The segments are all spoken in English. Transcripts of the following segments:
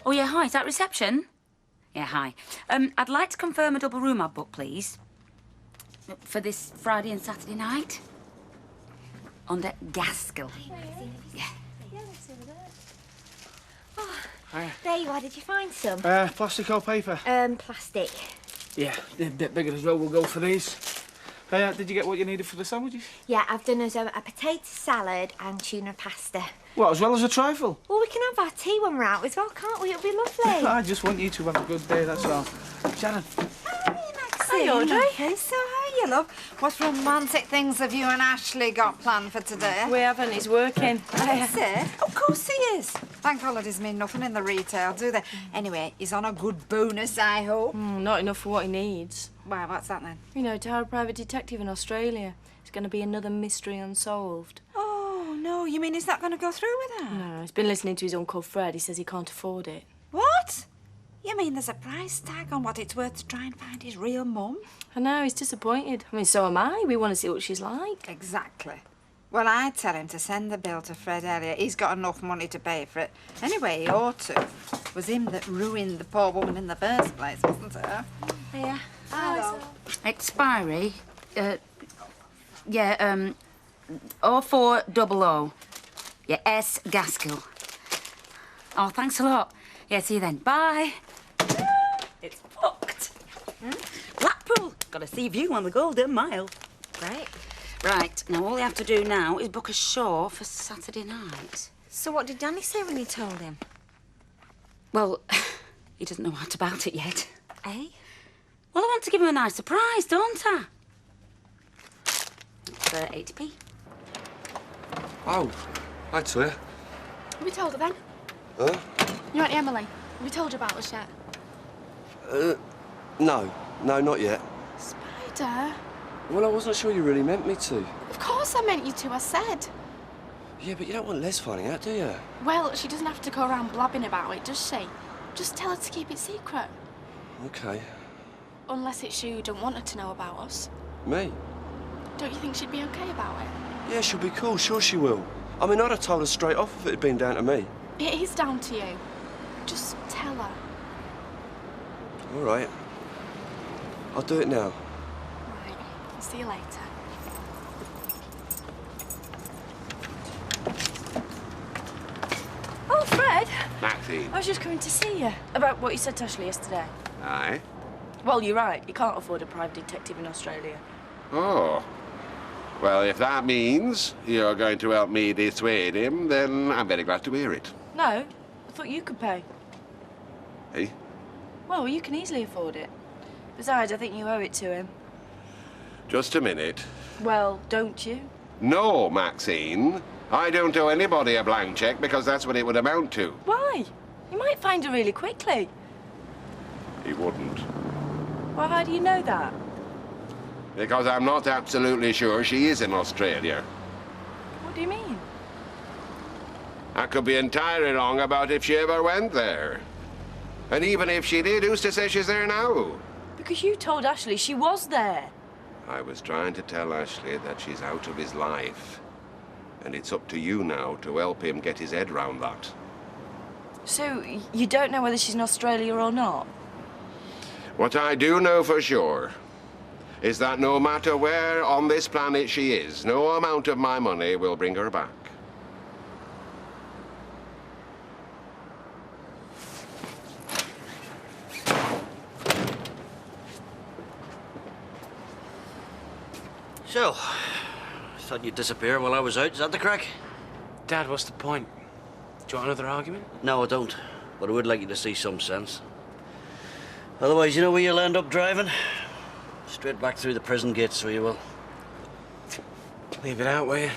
Oh, yeah, hi, is that reception? Yeah, hi. I'd like to confirm a double room I've booked, please. For this Friday and Saturday night. Under Gaskell. Yeah. Oh, there you are. Did you find some? Plastic or paper? Plastic. Yeah, they're a bit bigger as well. We'll go for these. Did you get what you needed for the sandwiches? Yeah, I've done us a potato salad and tuna pasta. What, as well as a trifle? Well, we can have our tea when we're out as well, can't we? It'll be lovely. I just want you to have a good day, that's all. Sharon. Hi, Audrey. Hey, so how are you, love? What romantic things have you and Ashley got planned for today? We haven't, he's working. Is it? Of course he is. Bank holidays mean nothing in the retail, do they? Anyway, he's on a good bonus, I hope. Not enough for what he needs. Well, what's that then? You know, to hire a private detective in Australia. It's going to be another mystery unsolved. Oh, no, you mean he's not going to go through with that? No, he's been listening to his Uncle Fred. He says he can't afford it. What? You mean there's a price tag on what it's worth to try and find his real mum? I know, he's disappointed. I mean, so am I. We want to see what she's like. Exactly. Well, I'd tell him to send the bill to Fred Elliott. He's got enough money to pay for it. Anyway, he ought to. It was him that ruined the poor woman in the first place, wasn't it? Yeah. Hello. Expiry, 0400. Yeah, S. Gaskell. Oh, thanks a lot. Yeah, see you then. Bye. It's booked. Blackpool. Got a sea view on the Golden Mile. Great. Right, now all you have to do now is book a show for Saturday night. So what did Danny say when you told him? Well, he doesn't know what about it yet. Eh? Well, I want to give him a nice surprise, don't I? For 80p. Oh, hi, Toya. Have we told her then? Huh? You Auntie Emily, have we told her about us yet? No, not yet. Spider? Well, I wasn't sure you really meant me to. Of course I meant you to, I said. Yeah, but you don't want Les finding out, do you? Well, she doesn't have to go around blabbing about it, does she? Just tell her to keep it secret. Okay. Unless it's you who don't want her to know about us. Me? Don't you think she'd be okay about it? Yeah, she'll be cool, sure she will. I mean, I'd have told her straight off if it had been down to me. It is down to you. Just tell her. All right. I'll do it now. Right. See you later. Oh, Fred! Maxine. I was just coming to see you. About what you said to Ashley yesterday. Aye? Well, you're right. You can't afford a private detective in Australia. Oh. Well, if that means you're going to help me dissuade him, then I'm very glad to hear it. No, I thought you could pay. Hey? Well, you can easily afford it. Besides, I think you owe it to him. Just a minute. Well, don't you? No, Maxine. I don't owe anybody a blank cheque because that's what it would amount to. Why? You might find her really quickly. He wouldn't. Well, how do you know that? Because I'm not absolutely sure she is in Australia. What do you mean? I could be entirely wrong about if she ever went there. And even if she did, who's to say she's there now? Because you told Ashley she was there. I was trying to tell Ashley that she's out of his life. And it's up to you now to help him get his head round that. So, you don't know whether she's in Australia or not? What I do know for sure is that no matter where on this planet she is, no amount of my money will bring her back. So, thought you'd disappear while I was out. Is that the crack? Dad, what's the point? Do you want another argument? No, I don't. But I would like you to see some sense. Otherwise, you know where you'll end up driving? Straight back through the prison gates, so you will. Leave it out, will you?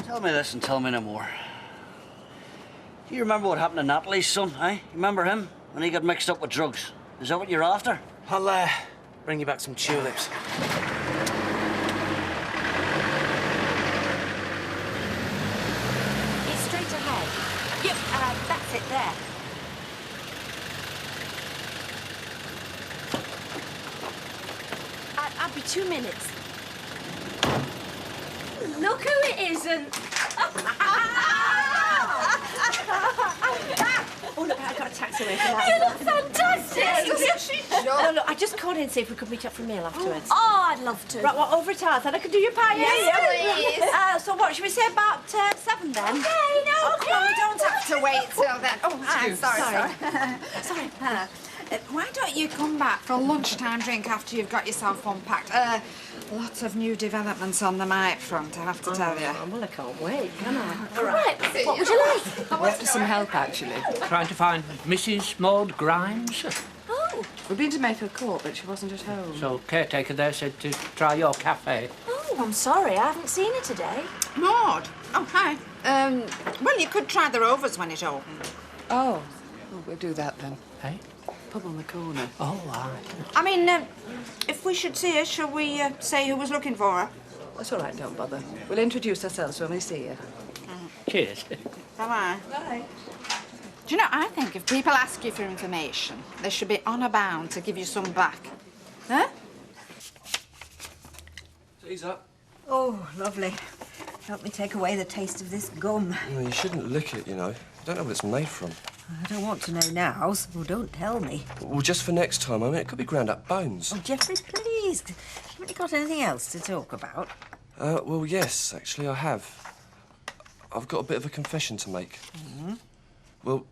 Tell me this and tell me no more. Do you remember what happened to Natalie's son, eh? You remember him? When he got mixed up with drugs. Is that what you're after? I'll, bring you back some tulips. It's straight ahead. Yep, that's it there. I'll be 2 minutes. Look who it isn't. Oh, look, I got a taxi away for that. You look fantastic! Oh, look, I just called in to see if we could meet up for a meal afterwards. Oh, I'd love to. Right, well, over at ours, then I could do your pie. Yes, please. So what, should we say about 7 then? Okay, no problem. You don't have to wait till then. Oh, hi, sorry. Why don't you come back for a lunchtime drink after you've got yourself unpacked? Lots of new developments on the mic front, I have to tell you. Well, I can't wait, can I? All right, what would you like? We're after some help, actually. Trying to find Mrs. Maud Grimes. Oh. We've been to Mayfield Court, but she wasn't at home. So caretaker there said to try your cafe. Oh, I'm sorry, I haven't seen her today. Maud. Oh, hi. Well, you could try the Rovers when it opens. Oh, well, we'll do that then. Hey? Pub on the corner. Oh, right. I mean, if we should see her, shall we say who was looking for her? That's all right, don't bother. We'll introduce ourselves when we see you. Cheers. Bye-bye. Bye. Do you know, I think if people ask you for information, they should be honour bound to give you some back. Huh? Tea's up. Oh, lovely. Help me take away the taste of this gum. Well, you shouldn't lick it, you know. You don't know what it's made from. I don't want to know now, so don't tell me. Well, just for next time, I mean, it could be ground up bones. Oh, Geoffrey, please. Haven't you got anything else to talk about? Well, yes, actually, I have. I've got a bit of a confession to make. Mm-hmm. Well,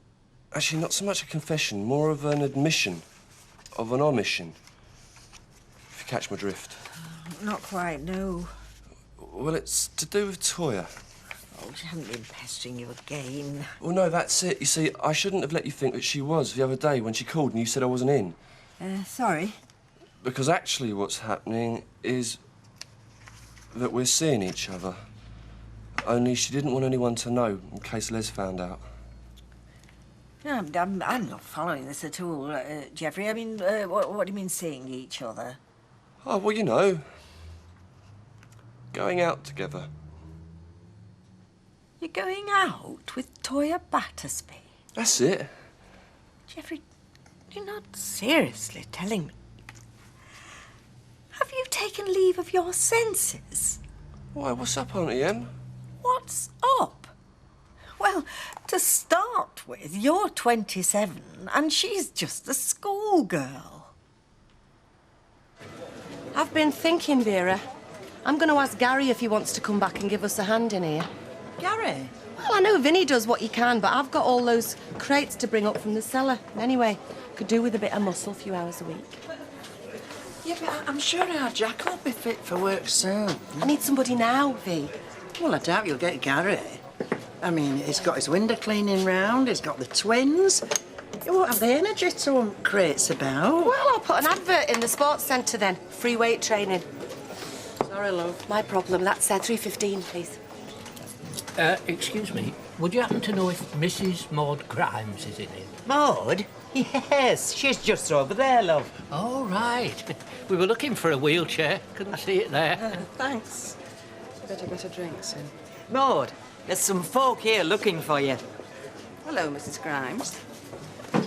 actually, not so much a confession, more of an admission of an omission, if you catch my drift. Not quite, no. Well, it's to do with Toyah. Oh, she hasn't been pestering you again. Well, no, that's it. You see, I shouldn't have let you think that she was the other day when she called and you said I wasn't in. Sorry. Because actually what's happening is that we're seeing each other. Only she didn't want anyone to know in case Les found out. No, I'm not following this at all, Geoffrey. I mean, what do you mean seeing each other? Oh, well, you know. Going out together. You're going out with Toyah Battersby? That's it. Geoffrey, you're not seriously telling me. Have you taken leave of your senses? Why, what's up, Auntie Em? What's up? Well, to start with, you're 27 and she's just a schoolgirl. I've been thinking, Vera. I'm going to ask Gary if he wants to come back and give us a hand in here. Gary? Well, I know Vinny does what he can, but I've got all those crates to bring up from the cellar. Anyway, could do with a bit of muscle a few hours a week. Yeah, but I'm sure our Jack will be fit for work soon. I need somebody now, V. Well, I doubt you'll get Gary. I mean, he's got his window cleaning round, he's got the twins. He won't have the energy to hump crates about. Well, I'll put an advert in the sports centre then. Free weight training. Sorry, love. My problem. That's 3:15, please. Excuse me, would you happen to know if Mrs. Maud Grimes is in it? Maud? Yes, she's just over there, love. Oh, right. We were looking for a wheelchair. Couldn't see it there. Thanks. You better get a drink soon. Maud, there's some folk here looking for you. Hello, Mrs. Grimes.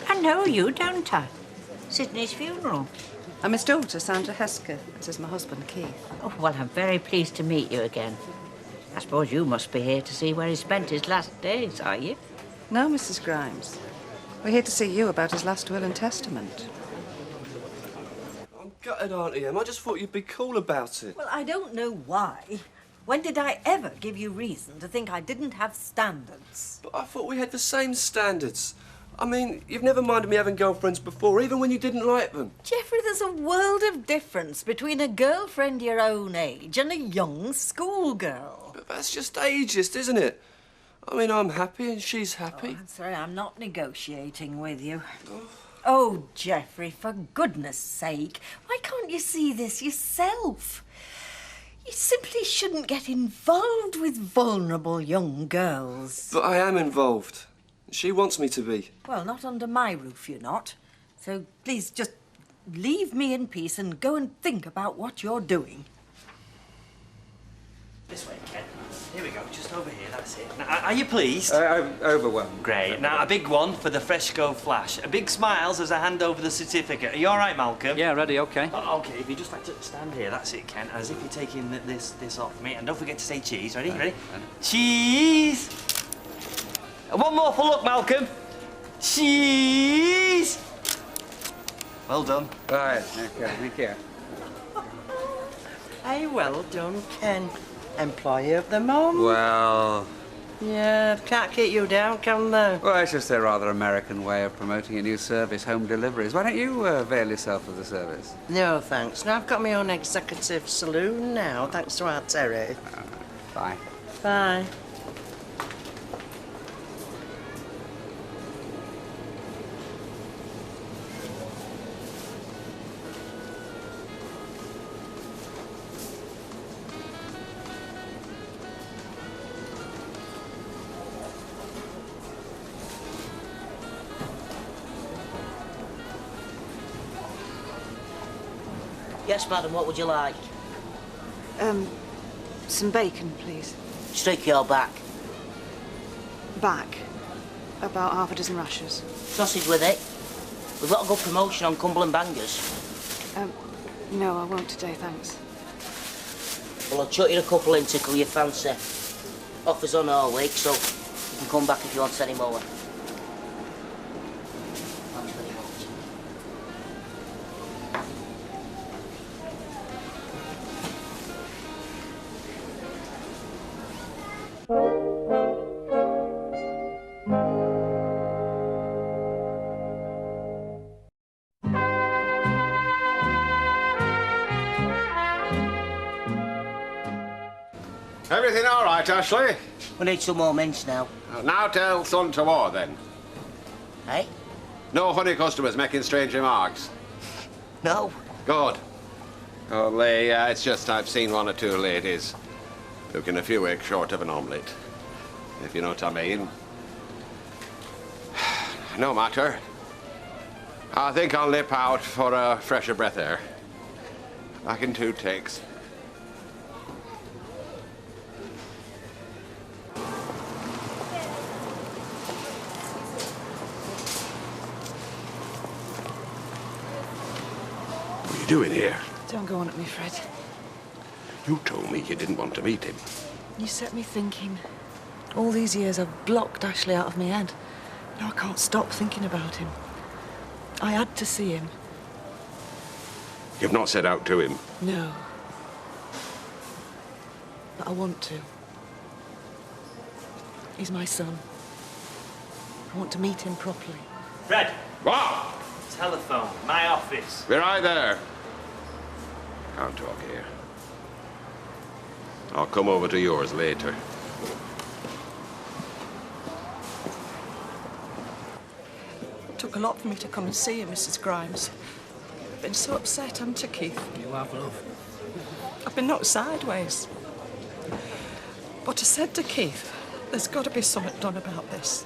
I know you, don't I? Sydney's funeral. I'm his daughter, Sandra Hesker. This is my husband, Keith. Oh, well, I'm very pleased to meet you again. I suppose you must be here to see where he spent his last days, are you? No, Mrs. Grimes. We're here to see you about his last will and testament. I'm gutted, Auntie Em. I just thought you'd be cool about it. Well, I don't know why. When did I ever give you reason to think I didn't have standards? But I thought we had the same standards. I mean, you've never minded me having girlfriends before, even when you didn't like them. Geoffrey, there's a world of difference between a girlfriend your own age and a young schoolgirl. But that's just ageist, isn't it? I mean, I'm happy and she's happy. Oh, I'm sorry, I'm not negotiating with you. Oh, Geoffrey, for goodness sake, why can't you see this yourself? You simply shouldn't get involved with vulnerable young girls. But I am involved. She wants me to be. Well, not under my roof, you're not. So please just leave me in peace and go and think about what you're doing. This way, Ken. Here we go, just over here, that's it. Now, are you pleased? Overwhelmed. Great. Now, a big one for the fresco flash. A big smiles as I hand over the certificate. Are you all right, Malcolm? Yeah, ready, OK. OK, if you just like to stand here, that's it, Ken, as if you're taking this off me. And don't forget to say cheese. Ready? Ready? Cheese! And one more for luck, Malcolm. Cheese! Well done. Right, OK, thank you. Hey, well done, Ken. Employee of the month. Well... Yeah, can't keep you down, can they? Well, it's just a rather American way of promoting a new service, home deliveries. Why don't you avail yourself of the service? No, thanks. Now, I've got my own executive saloon now, thanks to our Terry. Bye. Bye. Yes, madam, what would you like? Some bacon, please. Stick your back. Back. About half a dozen rashers. Sausage with it. We've got a good promotion on Cumberland Bangers. No, I won't today, thanks. Well, I'll chuck you a couple in, tickle your fancy. Offers on all week, so you can come back if you want any more. Thanks very much. Everything all right, Ashley? We need some more mince now. Now tell son to war, then. Hey? No funny customers making strange remarks. No. Good. Only, it's just I've seen one or two ladies looking a few eggs short of an omelette, if you know what I mean. No matter. I think I'll nip out for a fresher breath air. Back in 2 takes. What are you doing here? Don't go on at me, Fred. You told me you didn't want to meet him. You set me thinking. All these years I've blocked Ashley out of my head. Now I can't stop thinking about him. I had to see him. You've not set out to him? No. But I want to. He's my son. I want to meet him properly. Fred! What? Telephone, my office. Be right there. Can't talk here. I'll come over to yours later. It took a lot for me to come and see you, Mrs. Grimes. I've been so upset, haven't you, Keith? You have, love. I've been knocked sideways. But I said to Keith, there's got to be something done about this.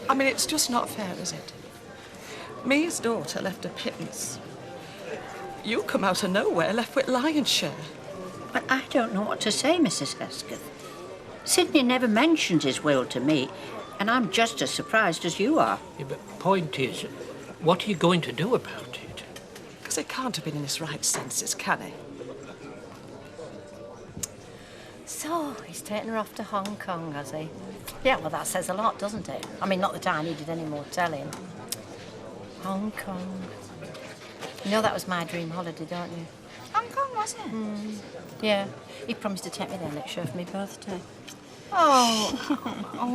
I mean, it's just not fair, is it? Me, his daughter, left a pittance. You come out of nowhere, left with lion's share. But I don't know what to say, Mrs. Hesketh. Sidney never mentioned his will to me, and I'm just as surprised as you are. Yeah, but the point is, what are you going to do about it? Because he can't have been in his right senses, can he? So, he's taken her off to Hong Kong, has he? Yeah, well, that says a lot, doesn't it? I mean, not that I needed any more telling. Hong Kong. You know that was my dream holiday, don't you? Hong Kong, was it? Yeah. He promised to take me there next year for my birthday. Oh,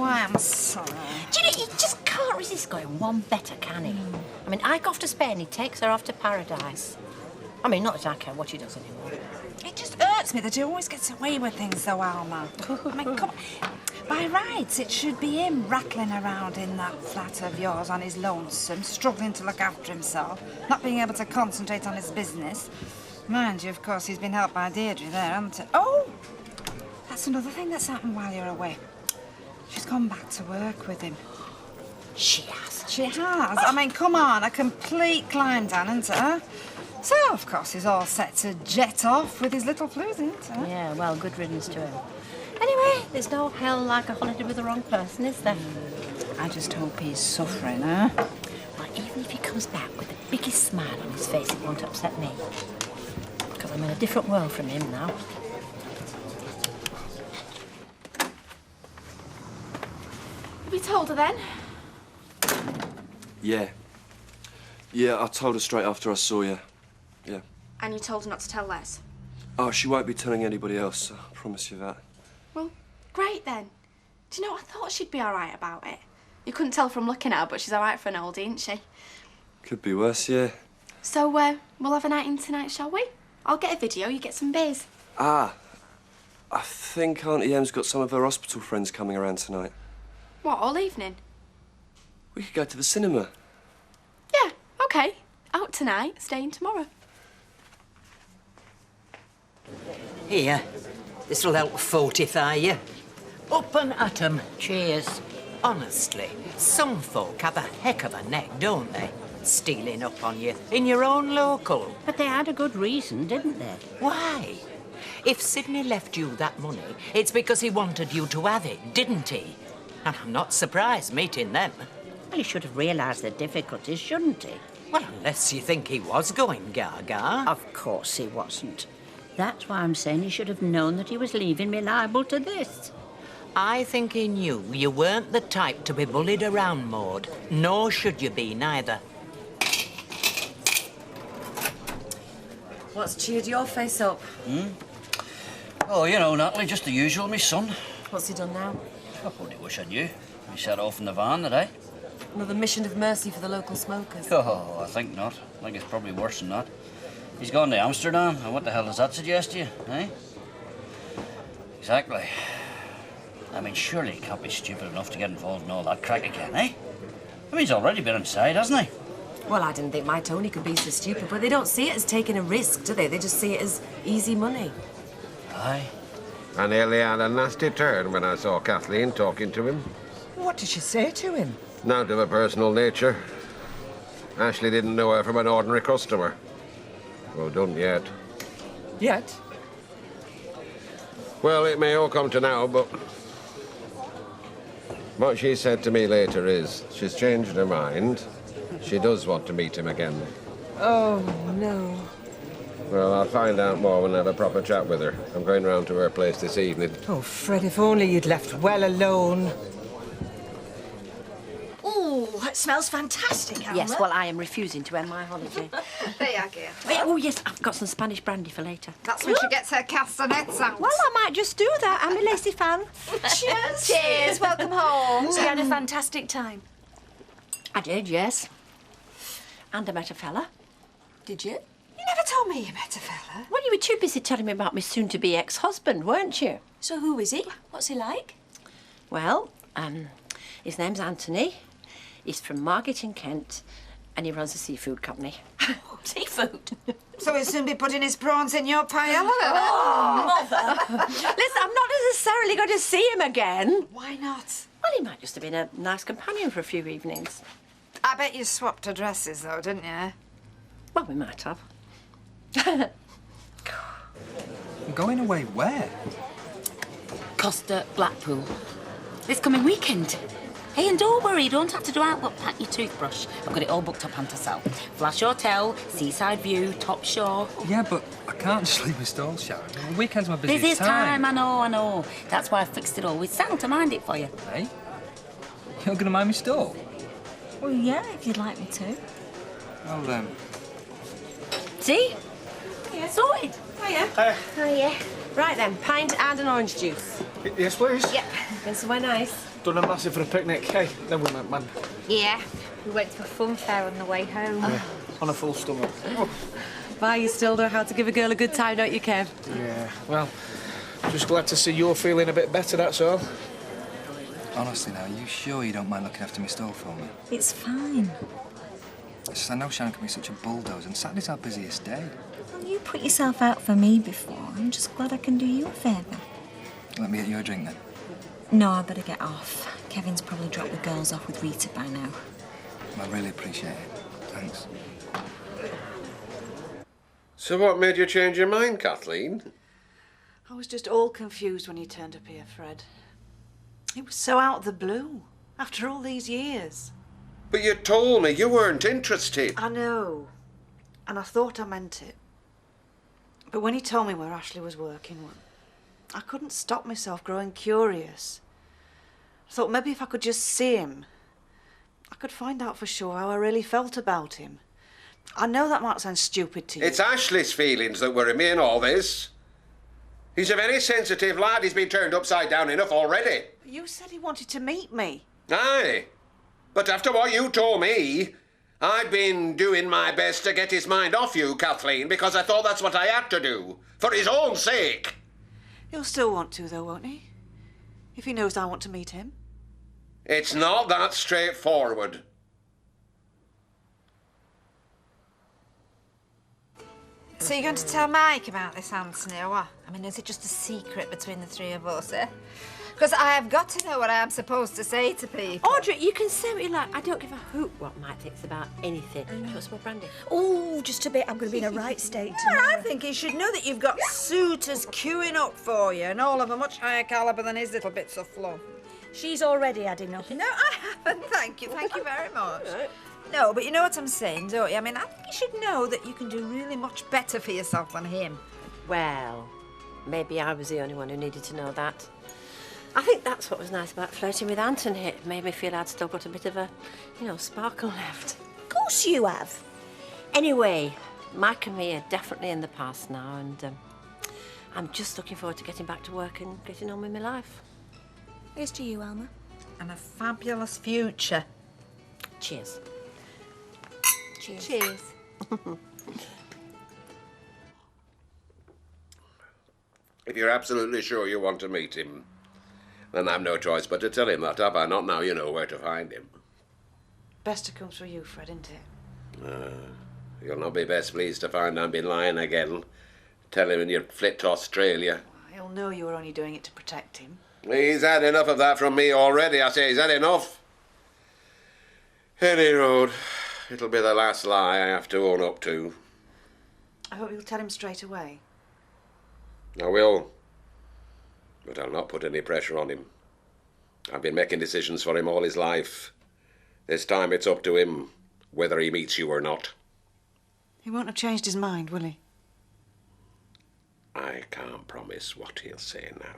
I'm sorry. Do you know, he just can't resist going one better, can he? I mean, I go off to Spain, he takes her off to paradise. I mean, not that I care what she does anymore. It just hurts me that he always gets away with things, though, Alma. I mean, come on. By rights, it should be him rattling around in that flat of yours on his lonesome, struggling to look after himself, not being able to concentrate on his business. Mind you, of course, he's been helped by Deirdre there, hasn't he? Oh! That's another thing that's happened while you're away. She's gone back to work with him. She has. She has. I mean, come on, a complete climb down, isn't it, huh? So, of course, he's all set to jet off with his little flute, isn't he? Yeah, well, good riddance to him. Anyway, there's no hell like a holiday with the wrong person, is there? I just hope he's suffering, huh? Well, even if he comes back with the biggest smile on his face, it won't upset me. Because I'm in a different world from him now. Have you told her then? Yeah. Yeah, I told her straight after I saw you. Yeah. And you told her not to tell Les? Oh, she won't be telling anybody else, I promise you that. Well, great then. Do you know, I thought she'd be all right about it. You couldn't tell from looking at her, but she's all right for an oldie, isn't she? Could be worse, yeah. So, we'll have a night in tonight, shall we? I'll get a video, you get some beers. Ah, I think Auntie Em's got some of her hospital friends coming around tonight. What, all evening? We could go to the cinema. Yeah, OK. Out tonight, staying tomorrow. Here, this'll help fortify you. Up and at 'em. Cheers. Honestly, some folk have a heck of a neck, don't they? Stealing up on you in your own local. But they had a good reason, didn't they? Why? If Sidney left you that money, it's because he wanted you to have it, didn't he? And I'm not surprised meeting them. Well, he should have realised the difficulties, shouldn't he? Well, unless you think he was going gaga. Of course he wasn't. That's why I'm saying he should have known that he was leaving me liable to this. I think he knew you weren't the type to be bullied around, Maud. Nor should you be, neither. What's cheered your face up? Oh, you know, Natalie, just the usual, me son. What's he done now? I only wish I knew. He set off in the van today. Another mission of mercy for the local smokers. Oh, I think not. I think it's probably worse than that. He's gone to Amsterdam, and what the hell does that suggest to you, eh? Exactly. I mean, surely he can't be stupid enough to get involved in all that crack again, eh? I mean, he's already been inside, hasn't he? Well, I didn't think my Tony could be so stupid, but they don't see it as taking a risk, do they? They just see it as easy money. Aye. I nearly had a nasty turn when I saw Kathleen talking to him. What did she say to him? Down to a personal nature. Ashley didn't know her from an ordinary customer. Well, done yet. Yet? Well, it may all come to now, but what she said to me later is she's changed her mind. She does want to meet him again. Oh, no. Well, I'll find out more when I have a proper chat with her. I'm going round to her place this evening. Oh, Fred, if only you'd left well alone. Ooh, it smells fantastic, Alma. Yes, well, I am refusing to end my holiday. There you go. Oh, yes, I've got some Spanish brandy for later. That's when she gets her castanets out. Well, I might just do that. I'm a Lacey fan. Cheers. Cheers. Welcome home. So you had a fantastic time? I did, yes. And I met a fella. Did you? You never told me you met a fella. Well, you were too busy telling me about my soon-to-be ex-husband, weren't you? So who is he? What's he like? Well, his name's Anthony. He's from Margate in Kent, and he runs a seafood company. Seafood? So he'll soon be putting his prawns in your paella. Oh, Mother! Listen, I'm not necessarily going to see him again. Why not? Well, he might just have been a nice companion for a few evenings. I bet you swapped addresses, though, didn't you? Well, we might have. Going away where? Costa, Blackpool. This coming weekend. Hey, and don't worry, you don't have to do out but pack your toothbrush. I've got it all booked up onto sale. Flash Hotel, Seaside View, Top Shore. Yeah, but I can't just leave my stall, Sharon. The weekend's my busiest Busiest time. I know. That's why I fixed it all with Sal to mind it for you. Hey? You're going to mind me stall? Well, yeah, if you'd like me to. Well, See? Yeah. Sorted. Hiya. Hiya. Right then, pint and an orange juice. Yes, please. Yep. Been somewhere nice. Done a massive for a picnic, hey? Then we went, man. Yeah. We went to a fun fair on the way home. Yeah, on a full stomach. Oh. Why, you still know how to give a girl a good time, don't you, Kev? Yeah, well, just glad to see you're feeling a bit better, that's all. honestly now, are you sure you don't mind looking after my stall for me? It's fine. It's just I know Sharon can be such a bulldozer, and Saturday's our busiest day. Well, you put yourself out for me before. I'm just glad I can do you a favour. Let me get you a drink, then. No, I better get off. Kevin's probably dropped the girls off with Rita by now. I really appreciate it. Thanks. So what made you change your mind, Kathleen? I was just all confused when you turned up here, Fred. It was so out of the blue, after all these years. But you told me you weren't interested. I know, and I thought I meant it. But when he told me where Ashley was working, well, I couldn't stop myself growing curious. I thought maybe if I could just see him, I could find out for sure how I really felt about him. I know that might sound stupid to you. It's Ashley's feelings that worry me in all this. He's a very sensitive lad. He's been turned upside down enough already. You said he wanted to meet me. Aye. But after what you told me, I've been doing my best to get his mind off you, Kathleen, because I thought that's what I had to do. For his own sake. He'll still want to, though, won't he? If he knows I want to meet him. It's not that straightforward. So you're going to tell Mike about this, Anthony, or what? I mean, is it just a secret between the three of us, eh? Because I have got to know what I am supposed to say to people. Audrey, you can say what you like. I don't give a hoot what Mike thinks about anything. Do you want some more brandy? Oh, just a bit. I'm going to be in a right state Yeah, tomorrow. I think he should know that you've got suitors queuing up for you, and all of a much higher calibre than his little bits of fluff. She's already had enough. No, I haven't. Thank you very much. No, but you know what I'm saying, don't you? I mean, I think you should know that you can do really much better for yourself than him. Well, maybe I was the only one who needed to know that. I think that's what was nice about flirting with Anthony. It made me feel I'd still got a bit of a, sparkle left. Of course you have. Anyway, Mike and me are definitely in the past now, and I'm just looking forward to getting back to work and getting on with my life. Here's to you, Alma. And a fabulous future. Cheers. Cheers. Cheers. If you're absolutely sure you want to meet him, then I've no choice but to tell him that, have I not? Now you know where to find him. Best to come through you, Fred, isn't it? You'll not be best pleased to find I've been lying again. Tell him you'd flit to Australia. He'll know you were only doing it to protect him. He's had enough of that from me already. I say he's had enough. Any road, it'll be the last lie I have to own up to. I hope you'll tell him straight away. I will. But I'll not put any pressure on him. I've been making decisions for him all his life. This time it's up to him, whether he meets you or not. He won't have changed his mind, will he? I can't promise what he'll say now.